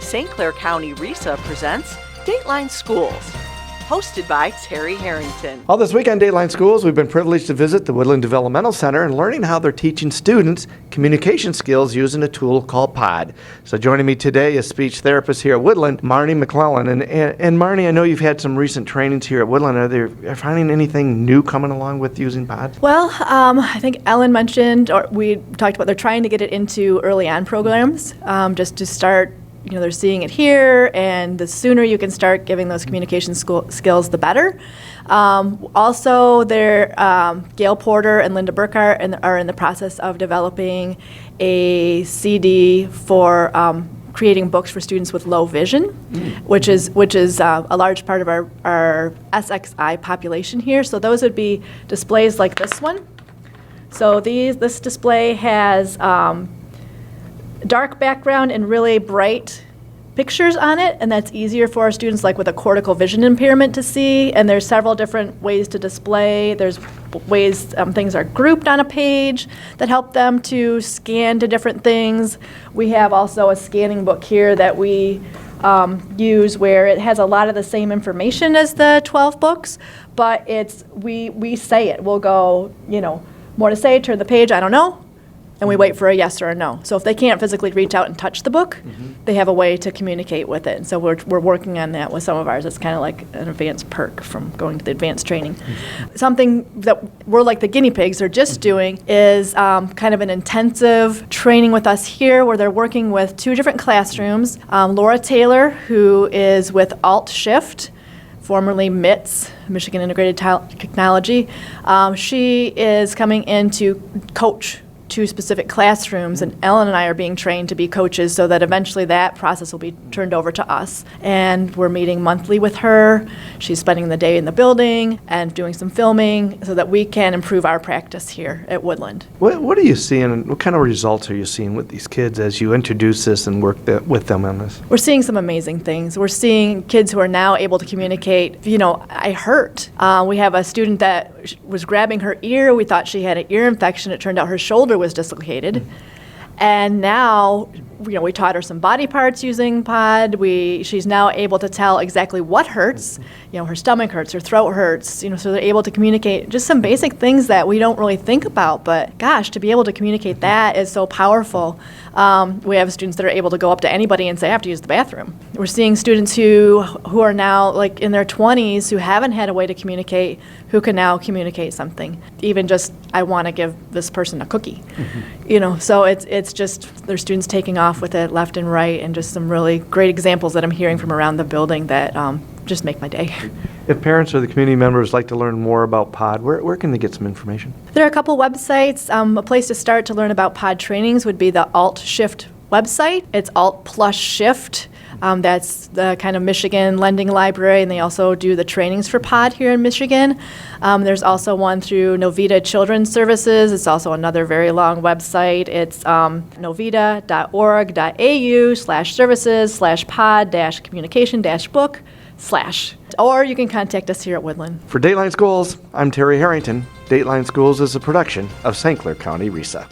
St. Clair County RESA presents Dateline Schools, hosted by Terry Harrington. All this week on Dateline Schools, we've been privileged to visit the Woodland Developmental Center and learning how they're teaching students communication skills using a tool called PODD. So joining me today is speech therapist here at Woodland, Marnie McLellan. And Marnie, I know you've had some recent trainings here at Woodland. Are you finding anything new coming along with using PODD? Well, I think Ellen mentioned, or we talked about, they're trying to get it into early on programs, just to start. They're seeing it here, and the sooner you can start giving those communication skills, the better. Also, Gail Porter and Linda Burkhart are in the process of developing a CD for creating books for students with low vision, which is a large part of our SXI population here. So those would be displays like this one. So this display has dark background and really bright pictures on it, and that's easier for our students like with a cortical vision impairment to see. And there's several different ways to display. There's ways things are grouped on a page that help them to scan to different things. We have also a scanning book here that we use where it has a lot of the same information as the 12 books, but we say it. We'll go, more to say, turn the page, I don't know, and we wait for a yes or a no. So if they can't physically reach out and touch the book, they have a way to communicate with it. And so we're working on that with some of ours. It's kind of like an advanced perk from going to the advanced training. Something that we're like the guinea pigs are just doing is kind of an intensive training with us here where they're working with 2 different classrooms. Laura Taylor, who is with Alt Shift, formerly MITS, Michigan Integrated Technology, she is coming in to coach 2 specific classrooms, and Ellen and I are being trained to be coaches so that eventually that process will be turned over to us. And we're meeting monthly with her. She's spending the day in the building and doing some filming so that we can improve our practice here at Woodland. What are you seeing, what kind of results are you seeing with these kids as you introduce this and work with them on this? We're seeing some amazing things. We're seeing kids who are now able to communicate, I hurt. We have a student that was grabbing her ear. We thought she had an ear infection. It turned out her shoulder was dislocated. And now, we taught her some body parts using PODD. She's now able to tell exactly what hurts. Her stomach hurts, her throat hurts. So they're able to communicate just some basic things that we don't really think about. But gosh, to be able to communicate that is so powerful. We have students that are able to go up to anybody and say, I have to use the bathroom. We're seeing students who are now like in their 20s who haven't had a way to communicate, who can now communicate something. Even just, I want to give this person a cookie. So it's just, there's students taking off with it left and right, and just some really great examples that I'm hearing from around the building that just make my day. If parents or the community members like to learn more about PODD, where can they get some information? There are a couple websites. A place to start to learn about PODD trainings would be the Alt Shift website. It's Alt plus Shift. That's the kind of Michigan lending library, and they also do the trainings for PODD here in Michigan. There's also one through Novita Children's Services. It's also another very long website. It's novita.org.au/services/PODD-communication-book/ or you can contact us here at Woodland. For Dateline Schools, I'm Terry Harrington. Dateline Schools is a production of St. Clair County RESA.